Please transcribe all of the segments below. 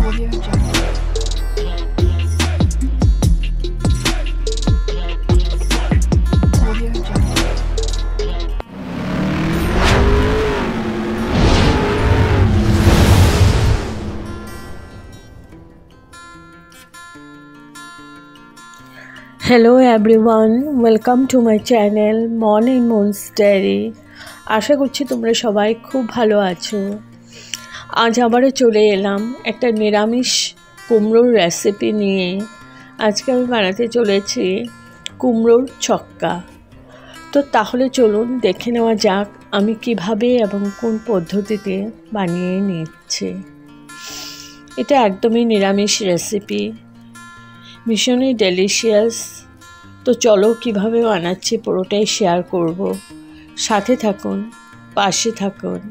Audio Jungle. Audio Jungle. Hello everyone, welcome to my channel Morning Moon's Diary. আশা করছি তোমরা সবাই খুব ভালো আছো। আজ আবারও চলে এলাম একটা নিরামিষ কুমড়োর রেসিপি নিয়ে। আজকে আমি বানাতে চলেছি কুমড়োর ছক্কা। তো তাহলে চলুন দেখে নেওয়া যাক আমি কিভাবে এবং কোন পদ্ধতিতে বানিয়ে নিচ্ছি। এটা একদমই নিরামিষ রেসিপি, ভীষণই ডেলিশিয়াস। তো চলো কিভাবে বানাচ্ছি পুরোটাই শেয়ার করব, সাথে থাকুন, পাশে থাকুন।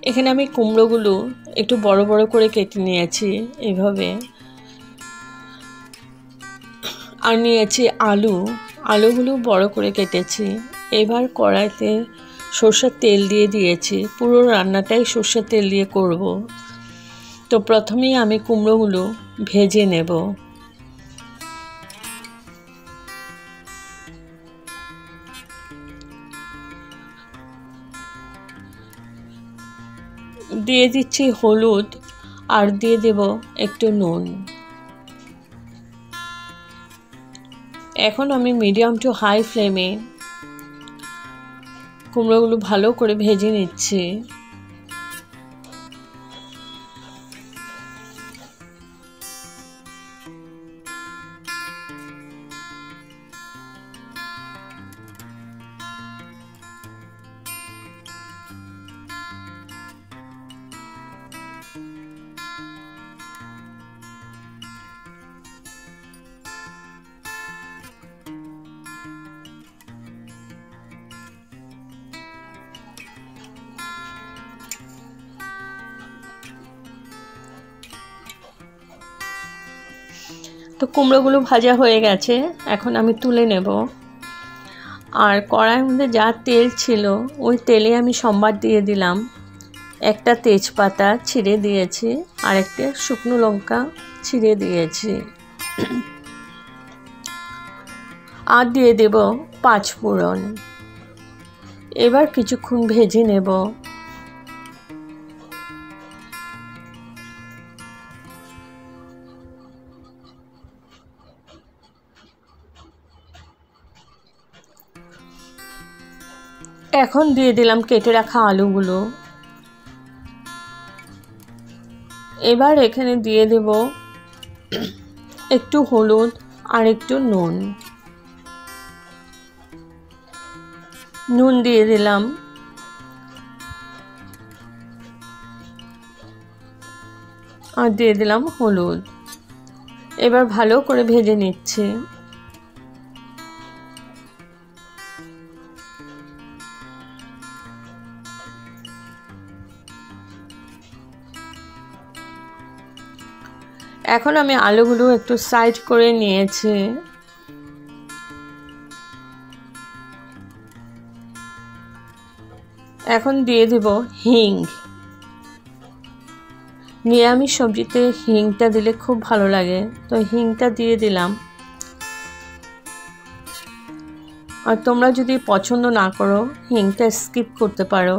এখানে আমি কুমড়োগুলো একটু বড় বড় করে কেটে নিয়েছি এইভাবে, আর নিয়েছি আলুগুলো বড় করে কেটেছি। এবার কড়াইতে সরষের তেল দিয়ে দিয়েছি, পুরো রান্নাটাই সরষের তেল দিয়ে করব। তো প্রথমেই আমি কুমড়োগুলো ভেজে নেব। দিয়ে দিচ্ছি হলুদ আর দিয়ে দেব একটু নুন। এখন আমি মিডিয়াম টু হাই ফ্লেমে কুমড়োগুলো ভালো করে ভেজে নিচ্ছি। তো কুমড়োগুলো ভাজা হয়ে গেছে, এখন আমি তুলে নেব। আর কড়াইয়ের মধ্যে যা তেল ছিল ওই তেলে আমি সম্বার দিয়ে দিলাম, একটা তেজপাতা ছিঁড়ে দিয়েছি আর একটা শুকনো লঙ্কা ছিঁড়ে দিয়েছি, আর দিয়ে দেব 5 ফোড়ন। এবার কিছুক্ষণ ভেজে নেব। এখন দিয়ে দিলাম কেটে রাখা আলুগুলো। এবার এখানে দিয়ে দেব একটু হলুদ আর একটু নুন দিয়ে দিলাম। আর দিয়ে দিলাম হলুদ। এবার ভালো করে ভেজে নিচ্ছি। এখন আমি আলুগুলো একটু সাইড করে নিয়েছি। এখন দিয়ে দেব হিং। নিরামিষ সবজিতে হিংটা দিলে খুব ভালো লাগে, তো হিংটা দিয়ে দিলাম। আর তোমরা যদি পছন্দ না করো হিংটা স্কিপ করতে পারো।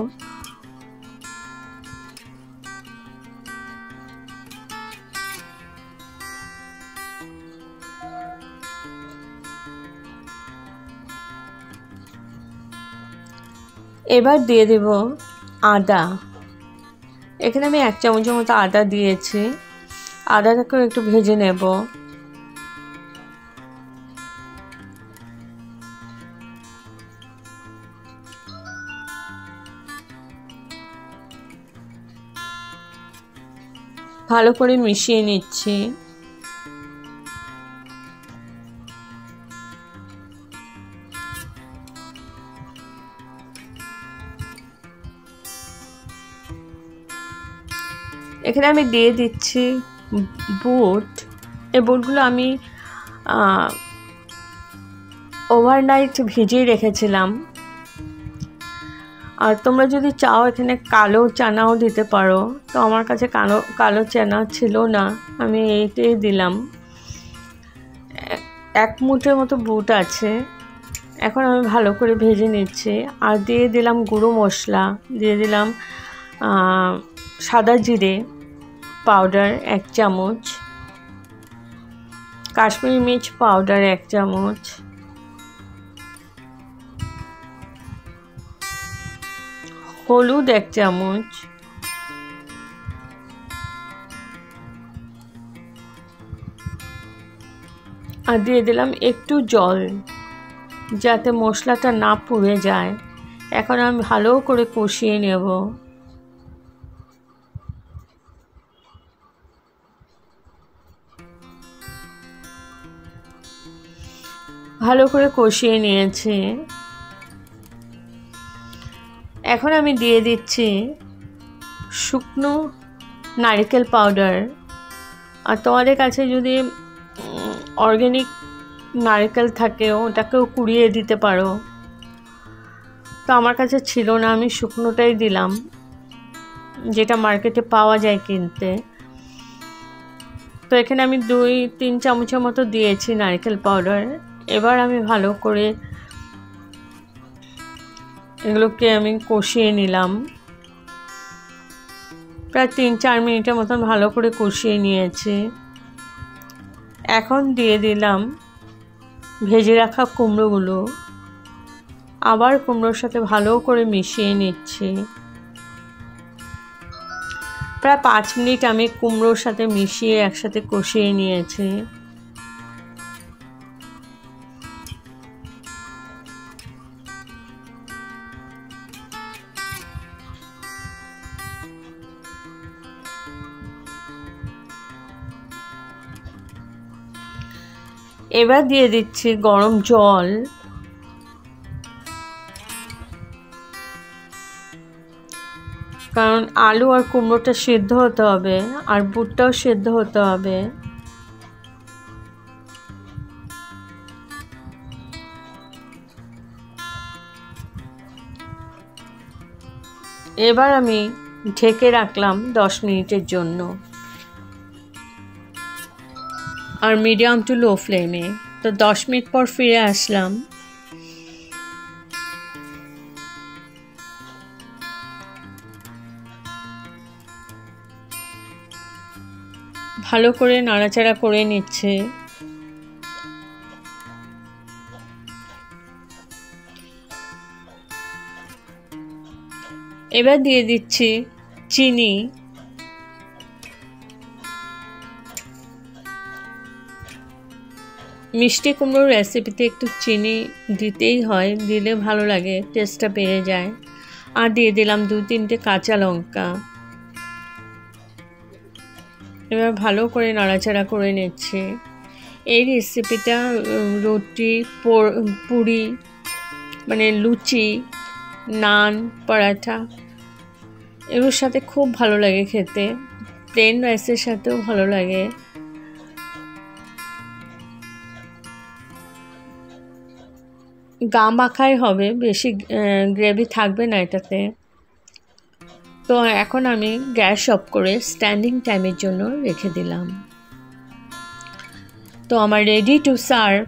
এবার দিয়ে দেব আদা। এখানে আমি 1 চামচের মতো আদা দিয়েছি। আদাটাকেও একটু ভেজে নেব। ভালো করে মিশিয়ে নিচ্ছি। এখানে আমি দিয়ে দিচ্ছি বুট। এই বুটগুলো আমি ওভারনাইট ভিজিয়ে রেখেছিলাম। আর তোমরা যদি চাও এখানে কালো চানাও দিতে পারো, তো আমার কাছে কালো চানা ছিল না, আমি এইটাই দিলাম। 1 মুঠের মতো বুট আছে। এখন আমি ভালো করে ভেজে নিচ্ছি। আর দিয়ে দিলাম গুঁড়ো মশলা, দিয়ে দিলাম সাদা জিরে পাউডার 1 চামচ, কাশ্মীরি মির্চ পাউডার 1 চামচ, হলুদ 1 চামচ, আর দিয়ে দিলাম একটু জল, যাতে মশলাটা না পুড়ে যায়। এখন আমি ভালো করে কষিয়ে নেব। ভালো করে কষিয়ে নিয়েছি। এখন আমি দিয়ে দিচ্ছি শুকনো নারকেল পাউডার। আর তোমাদের কাছে যদি অর্গানিক নারকেল থাকে ওটাকেও কুড়িয়ে দিতে পারো, তো আমার কাছে ছিল না, আমি শুকনোটাই দিলাম, যেটা মার্কেটে পাওয়া যায় কিনতে। তো এখানে আমি 2-3 চামচের মতো দিয়েছি নারকেল পাউডার। এবার আমি ভালো করে এগুলোকে আমি কষিয়ে নিলাম। প্রায় 3-4 মিনিটের মতন ভালো করে কষিয়ে নিয়েছি। এখন দিয়ে দিলাম ভেজে রাখা কুমড়োগুলো। আবার কুমড়োর সাথে ভালো করে মিশিয়ে নিচ্ছি। প্রায় 5 মিনিট আমি কুমড়োর সাথে মিশিয়ে একসাথে কষিয়ে নিয়েছি। এবার দিয়ে দিচ্ছি গরম জল। কারণ আলু আর কুমড়োটা সিদ্ধ হতে হবে, আর বুটটাও সিদ্ধ হতে হবে। এবার আমি ঢেকে রাখলাম 10 মিনিটের জন্য, আর মিডিয়াম টু লো ফ্লেমে। তো 10 মিনিট পর ফিরে আসলাম। ভালো করে নাড়াচাড়া করে নিচ্ছে। এবার দিয়ে দিচ্ছি চিনি। মিষ্টি কুমড়োর রেসিপিতে একটু চিনি দিতেই হয়, দিলে ভালো লাগে, টেস্টটা বেড়ে যায়। আর দিয়ে দিলাম 2-3টে কাঁচা লঙ্কা। এবার ভালো করে নাড়াচাড়া করে নিচ্ছি। এই রেসিপিটা রুটি, পুরি, মানে লুচি, নান, পরাঠা এগুলোর সাথে খুব ভালো লাগে খেতে। প্লেন রাইসের সাথেও ভালো লাগে। গা মাখাই হবে, বেশি গ্রেভি থাকবে না এটাতে। তো এখন আমি গ্যাস অফ করে স্ট্যান্ডিং টাইমের জন্য রেখে দিলাম। তো আমার রেডি টু সার্ভ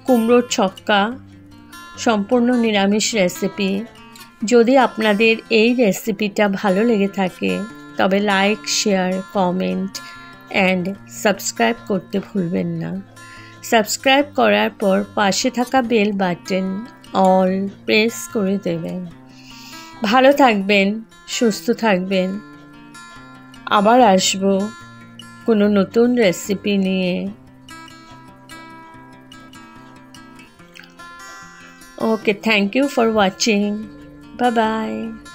কুমড়োর ছক্কা, সম্পূর্ণ নিরামিষ রেসিপি। যদি আপনাদের এই রেসিপিটা ভালো লেগে থাকে তবে like, share, comment and subscribe করতে ভুলবেন না। সাবস্ক্রাইব করার পর পাশে থাকা বেল বাটন অল প্রেস করে দেবেন। ভালো থাকবেন, সুস্থ থাকবেন। আবার আসবো কোনো নতুন রেসিপি নিয়ে। Okay, thank you for watching. Bye bye.